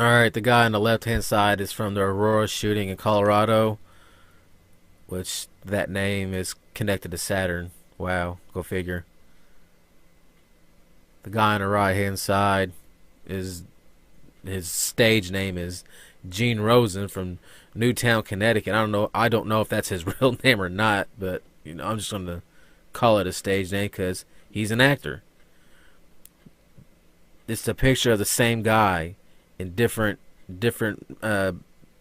Alright, the guy on the left hand side is from the Aurora shooting in Colorado, which that name is connected to Saturn. Wow, go figure. The guy on the right hand side is his stage name is Gene Rosen from Newtown, Connecticut. I don't know if that's his real name or not, but I'm just gonna call it a stage name because he's an actor. It's a picture of the same guy in different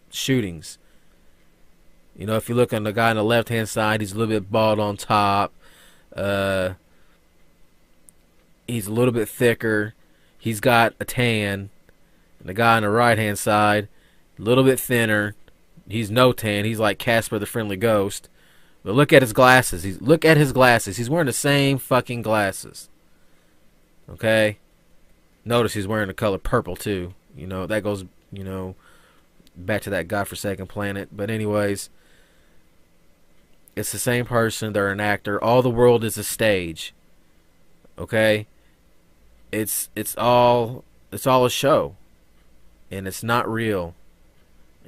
shootings. If you look on the guy on the left hand side, he's a little bit bald on top. Uh, he's a little bit thicker. He's got a tan. And the guy on the right hand side, a little bit thinner. He's no tan. He's like Casper the Friendly Ghost. But look at his glasses. Look at his glasses. He's wearing the same fucking glasses. Okay? Notice he's wearing the color purple too. That goes, back to that godforsaken planet. But anyways, it's the same person. They're an actor. All the world is a stage. Okay? It's all a show. And it's not real.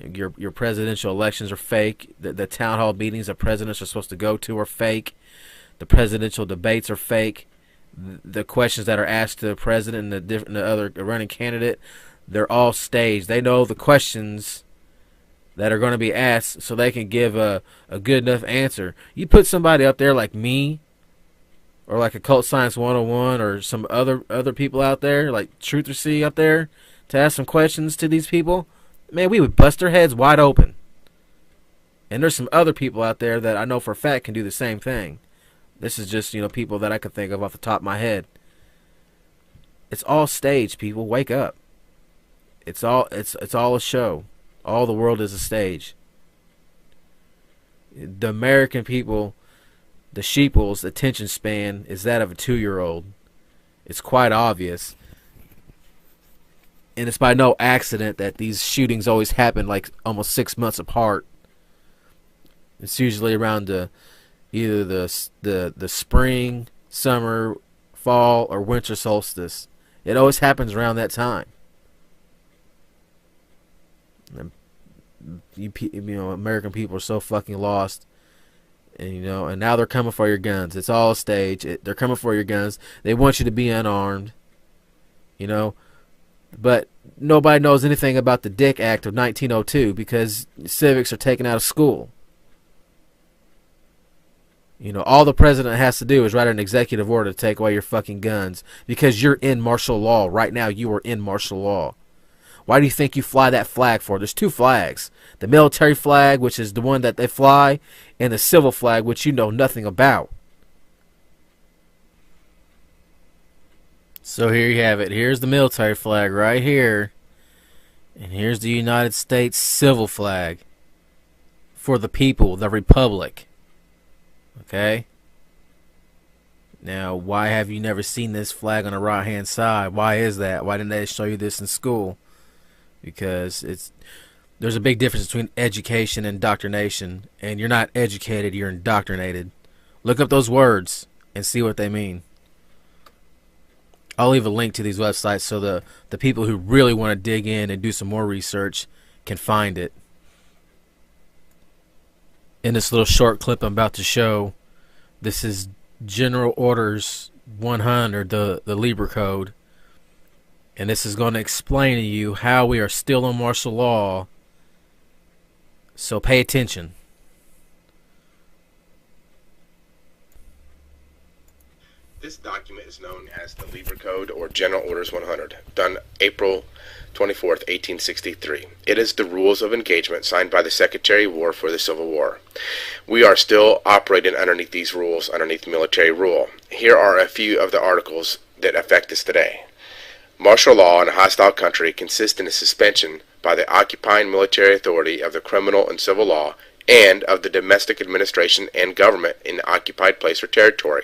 Your presidential elections are fake. The town hall meetings that presidents are supposed to go to are fake. The presidential debates are fake. The questions that are asked to the president and the other running candidate, they're all staged. They know the questions that are going to be asked so they can give a good enough answer. You put somebody up there like me or like Occult Science 101 or some other people out there like Truth or See up there to ask some questions to these people, man, we would bust their heads wide open. And there's some other people out there that I know for a fact can do the same thing. This is just, people that I can think of off the top of my head. It's all staged, people. Wake up. It's all a show. All the world is a stage. The American people, the sheeple's attention span is that of a 2-year-old. It's quite obvious. And it's by no accident that these shootings always happen like almost 6 months apart. It's usually around either the spring, summer, fall, or winter solstice. It always happens around that time. And American people are so fucking lost. And now they're coming for your guns. It's all a stage. They're coming for your guns. They want you to be unarmed. But nobody knows anything about the Dick Act of 1902 because civics are taken out of school. All the president has to do is write an executive order to take away your fucking guns because you're in martial law. Right now, you are in martial law. Why do you think you fly that flag for? There's 2 flags. The military flag, which is the one that they fly, and the civil flag, which you know nothing about. So here you have it. Here's the military flag right here. And here's the United States civil flag. For the people, the republic. Okay? Now, why have you never seen this flag on the right hand side? Why is that? Why didn't they show you this in school? Because there's a big difference between education and indoctrination. And you're not educated, you're indoctrinated. Look up those words and see what they mean. I'll leave a link to these websites so the people who really want to dig in and do some more research can find it. In this little short clip I'm about to show, this is General Orders 100, the Libra Code. And this is going to explain to you how we are still in martial law. So pay attention. This document is known as the Libra Code or General Orders 100, done April 24th, 1863. It is the rules of engagement signed by the Secretary of War for the Civil War. We are still operating underneath these rules, underneath military rule. Here are a few of the articles that affect us today. Martial law in a hostile country consists in a suspension by the occupying military authority of the criminal and civil law and of the domestic administration and government in the occupied place or territory,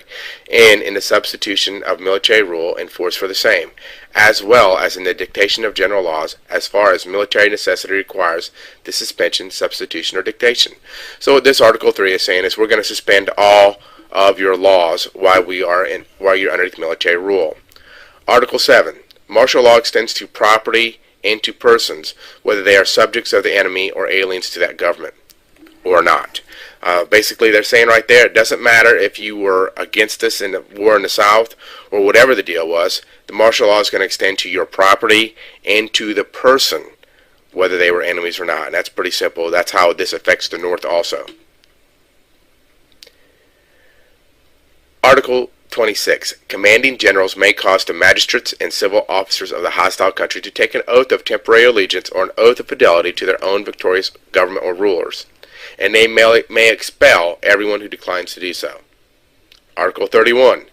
and in the substitution of military rule and force for the same, as well as in the dictation of general laws as far as military necessity requires the suspension, substitution, or dictation. So what this Article 3 is saying is we're going to suspend all of your laws while you're underneath military rule. Article 7. Martial law extends to property and to persons, whether they are subjects of the enemy or aliens to that government or not. Basically, they're saying right there, it doesn't matter if you were against us in the war in the South or whatever the deal was, the martial law is going to extend to your property and to the person, whether they were enemies or not. And that's pretty simple. That's how this affects the North also. Article 26. Commanding generals may cause the magistrates and civil officers of the hostile country to take an oath of temporary allegiance or an oath of fidelity to their own victorious government or rulers, and they may expel everyone who declines to do so. Article 31.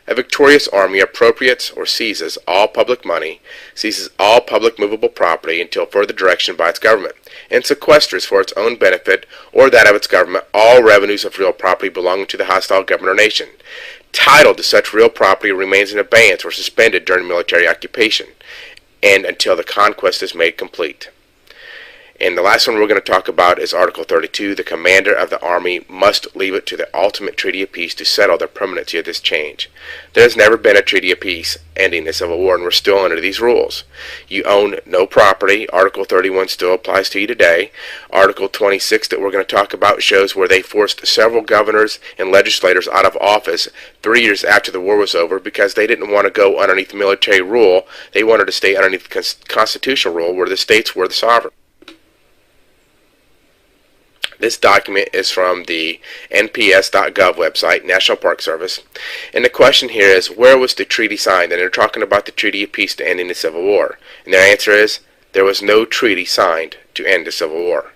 A victorious army appropriates or seizes all public money, seizes all public movable property until further direction by its government, and sequesters for its own benefit or that of its government all revenues of real property belonging to the hostile government or nation. Title to such real property remains in abeyance or suspended during military occupation, and until the conquest is made complete. And the last one we're going to talk about is Article 32. The commander of the army must leave it to the ultimate treaty of peace to settle the permanency of this change. There has never been a treaty of peace ending the Civil War, and we're still under these rules. You own no property. Article 31 still applies to you today. Article 26 that we're going to talk about shows where they forced several governors and legislators out of office 3 years after the war was over because they didn't want to go underneath military rule. They wanted to stay underneath constitutional rule where the states were the sovereign. This document is from the nps.gov website, National Park Service. And the question here is, where was the treaty signed? And they're talking about the Treaty of Peace to ending the Civil War. And their answer is, there was no treaty signed to end the Civil War.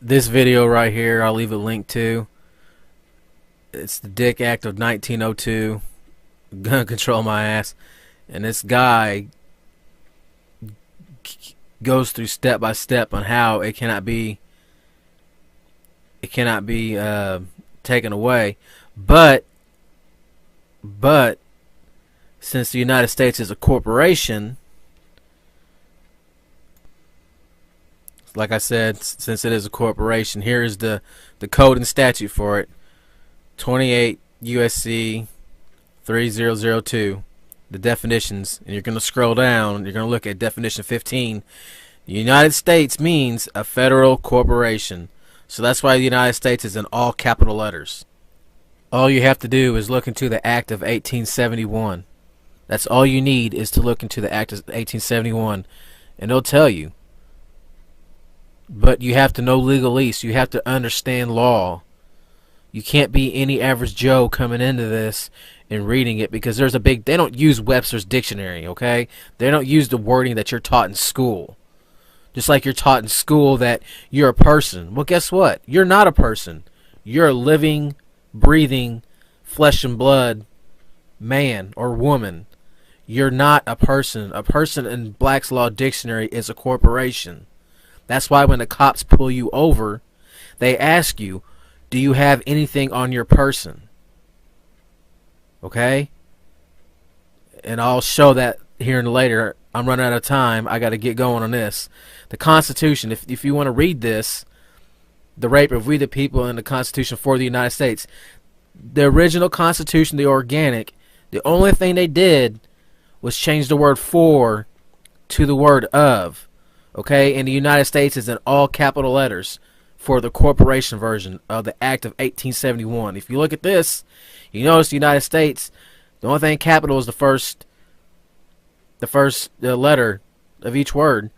This video right here, I'll leave a link to. It's the Dick Act of 1902. Gun control my ass. And this guy goes through step by step on how it cannot be taken away, but since the United States is a corporation, like I said, since it is a corporation, here is the code and statute for it. 28 USC 3002. The definitions, and you're going to scroll down, you're going to look at definition 15. The United States means a federal corporation. So that's why the United States is in all capital letters. All you have to do is look into the Act of 1871. That's all you need, is to look into the Act of 1871, and they'll tell you. But you have to know legalese. You have to understand law. You can't be any average Joe coming into this and reading it, because there's a big, they don't use Webster's dictionary, okay? They don't use the wording that you're taught in school. Just like you're taught in school that you're a person. Well, guess what? You're not a person. You're a living, breathing, flesh and blood man or woman. You're not a person. A person in Black's Law Dictionary is a corporation. That's why when the cops pull you over, they ask you, do you have anything on your person? Okay? And I'll show that here and later. I'm running out of time. I got to get going on this. The Constitution, if you want to read this, the rape of we the people and the Constitution for the United States. The original Constitution, the organic, the only thing they did was change the word for to the word of. Okay? And the United States is in all capital letters for the corporation version of the Act of 1871. If you look at this, you notice the United States, the only thing capital is the first letter of each word.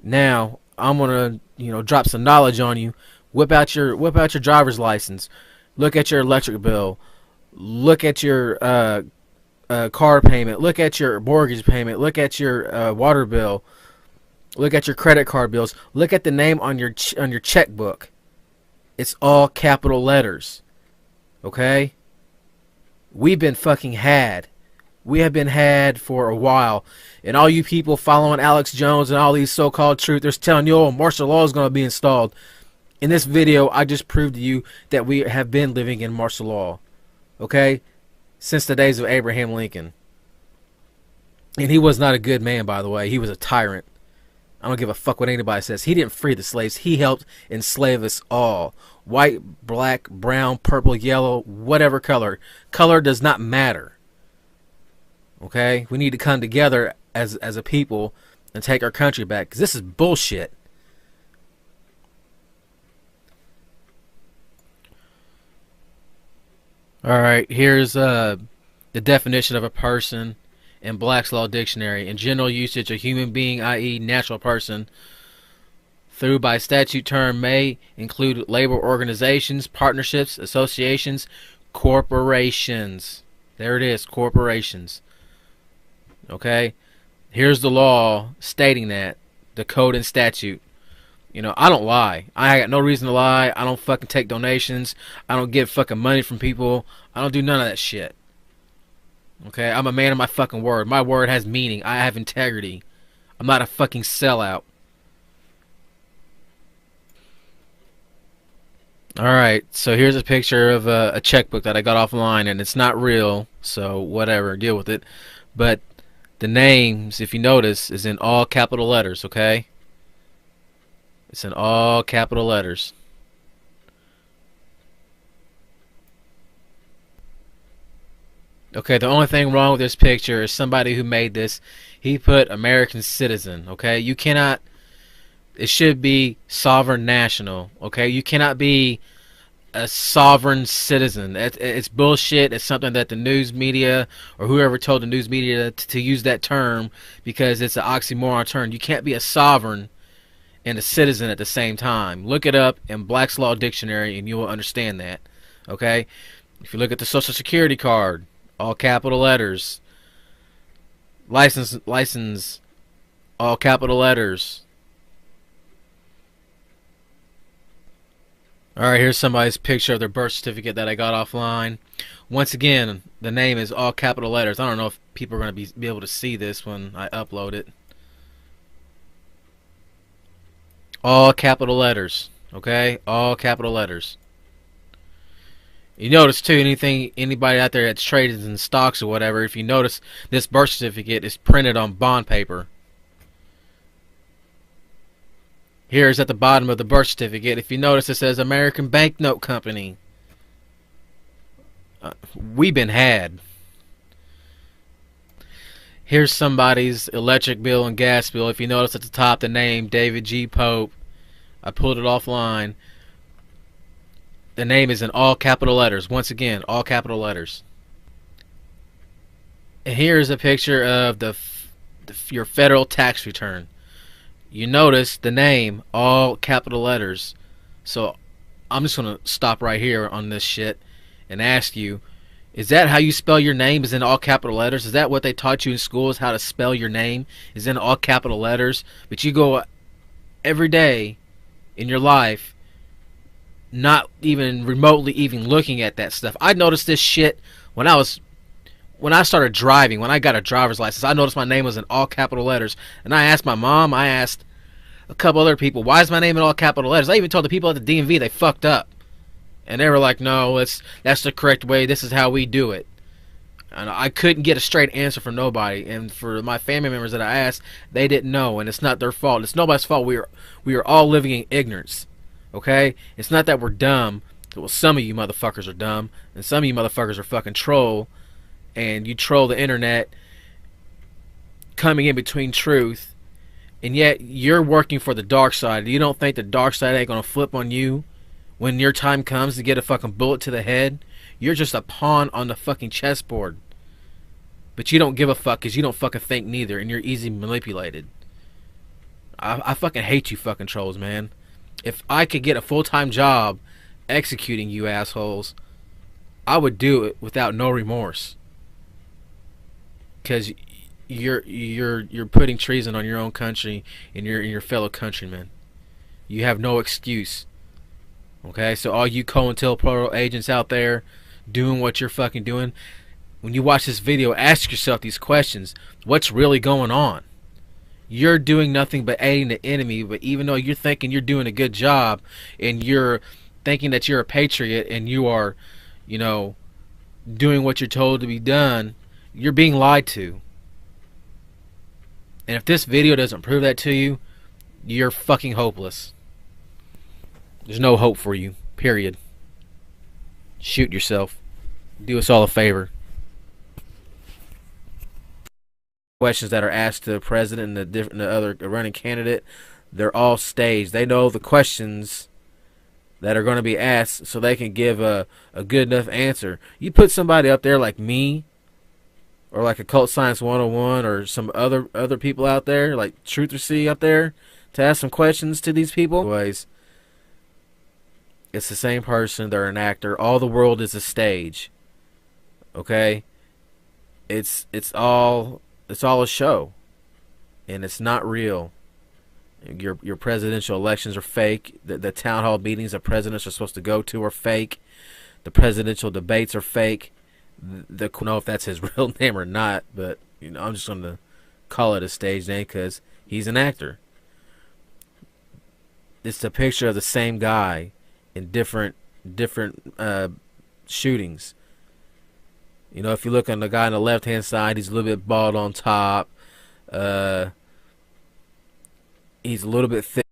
Now I'm gonna drop some knowledge on you. Whip out your driver's license. Look at your electric bill. Look at your car payment. Look at your mortgage payment. Look at your water bill. Look at your credit card bills. Look at the name on your checkbook. It's all capital letters. Okay? We've been fucking had. We have been had for a while. And all you people following Alex Jones and all these so-called truthers telling you, oh, martial law is going to be installed. In this video, I just proved to you that we have been living in martial law. Okay? Since the days of Abraham Lincoln. And he was not a good man, by the way. He was a tyrant. I don't give a fuck what anybody says. He didn't free the slaves. He helped enslave us all. White, black, brown, purple, yellow, whatever color. Color does not matter. Okay, we need to come together as a people and take our country back, because this is bullshit. All right, here's the definition of a person in Black's Law Dictionary. In general usage, a human being, i.e., natural person, through by statute term may include labor organizations, partnerships, associations, corporations. There it is, corporations. Okay? Here's the law stating that, the code and statute. You know, I don't lie. I got no reason to lie. I don't fucking take donations. I don't get fucking money from people. I don't do none of that shit. Okay? I'm a man of my fucking word. My word has meaning. I have integrity. I'm not a fucking sellout. Alright, so here's a picture of a checkbook that I got offline, and it's not real, so whatever, deal with it. But the names, if you notice, is in all capital letters, okay? It's in all capital letters. Okay, the only thing wrong with this picture is somebody who made this, he put American citizen, okay? You cannot, it should be sovereign national, okay? You cannot be a sovereign citizen. It's bullshit. It's something that the news media or whoever told the news media to use that term, because it's an oxymoron term. You can't be a sovereign and a citizen at the same time. Look it up in Black's Law Dictionary and you will understand that. Okay? If you look at the Social Security card, all capital letters. License, all capital letters. Alright, here's somebody's picture of their birth certificate that I got offline. Once again, the name is all capital letters. I don't know if people are going to be able to see this when I upload it. All capital letters. Okay? All capital letters. You notice too, anybody out there that's traded in stocks or whatever, if you notice, this birth certificate is printed on bond paper. Here's at the bottom of the birth certificate. If you notice, it says American Banknote Company. We've been had. Here's somebody's electric bill and gas bill. If you notice at the top, the name David G. Pope. I pulled it offline. The name is in all capital letters. Once again, all capital letters. And here's a picture of your federal tax return. You notice the name, all capital letters. So I'm just going to stop right here on this shit and ask you, is that how you spell your name, is in all capital letters? Is that what they taught you in school, is how to spell your name, is in all capital letters? But you go every day in your life not even remotely even looking at that stuff. I noticed this shit when I started driving, when I got a driver's license. I noticed my name was in all capital letters. And I asked my mom, I asked a couple other people, why is my name in all capital letters? I even told the people at the DMV they fucked up. And they were like, no, that's the correct way. This is how we do it. And I couldn't get a straight answer from nobody. And for my family members that I asked, they didn't know. And it's not their fault. It's nobody's fault. We are all living in ignorance. Okay? It's not that we're dumb. Well, some of you motherfuckers are dumb. And some of you motherfuckers are fucking troll. And you troll the internet coming in between truth. And yet you're working for the dark side. You don't think the dark side ain't going to flip on you when your time comes to get a fucking bullet to the head? You're just a pawn on the fucking chessboard. But you don't give a fuck because you don't fucking think neither. And you're easily manipulated. I fucking hate you fucking trolls, man. If I could get a full-time job executing you assholes, I would do it without no remorse. Because you're putting treason on your own country and your fellow countrymen. You have no excuse. Okay, so all you COINTELPRO agents out there doing what you're fucking doing, when you watch this video, ask yourself these questions. What's really going on? You're doing nothing but aiding the enemy, but even though you're thinking you're doing a good job and you're thinking that you're a patriot and you are, you know, doing what you're told to be done, you're being lied to. And if this video doesn't prove that to you, you're fucking hopeless. There's no hope for you, period. Shoot yourself. Do us all a favor. questions that are asked to the president and the other running candidate, they're all staged. They know the questions that are going to be asked so they can give a good enough answer. You put somebody up there like me or like Occult Science 101 or some other people out there like Truth or See up there to ask some questions to these people. Anyways, it's the same person. They're an actor. All the world is a stage. Okay? It's all a show. And it's not real. Your presidential elections are fake. The town hall meetings that presidents are supposed to go to are fake. The presidential debates are fake. I don't know if that's his real name or not, but I'm just going to call it a stage name because he's an actor. It's a picture of the same guy in different shootings. If you look on the guy on the left hand side, he's a little bit bald on top. He's a little bit thick.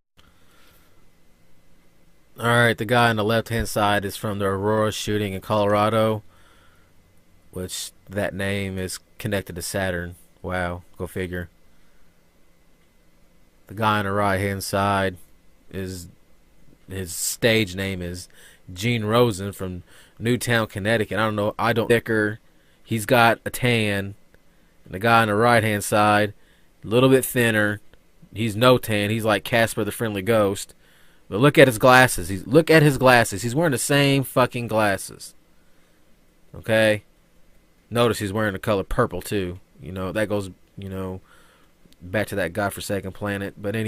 Alright, the guy on the left hand side is from the Aurora shooting in Colorado, which that name is connected to Saturn. Wow, go figure. The guy on the right hand side is, his stage name is Gene Rosen from Newtown, Connecticut. I don't thicker. He's got a tan. And the guy on the right hand side, a little bit thinner. He's no tan. He's like Casper the Friendly Ghost. But look at his glasses. Look at his glasses. He's wearing the same fucking glasses. Okay? Notice he's wearing the color purple too. That goes, back to that godforsaken planet. But anyway.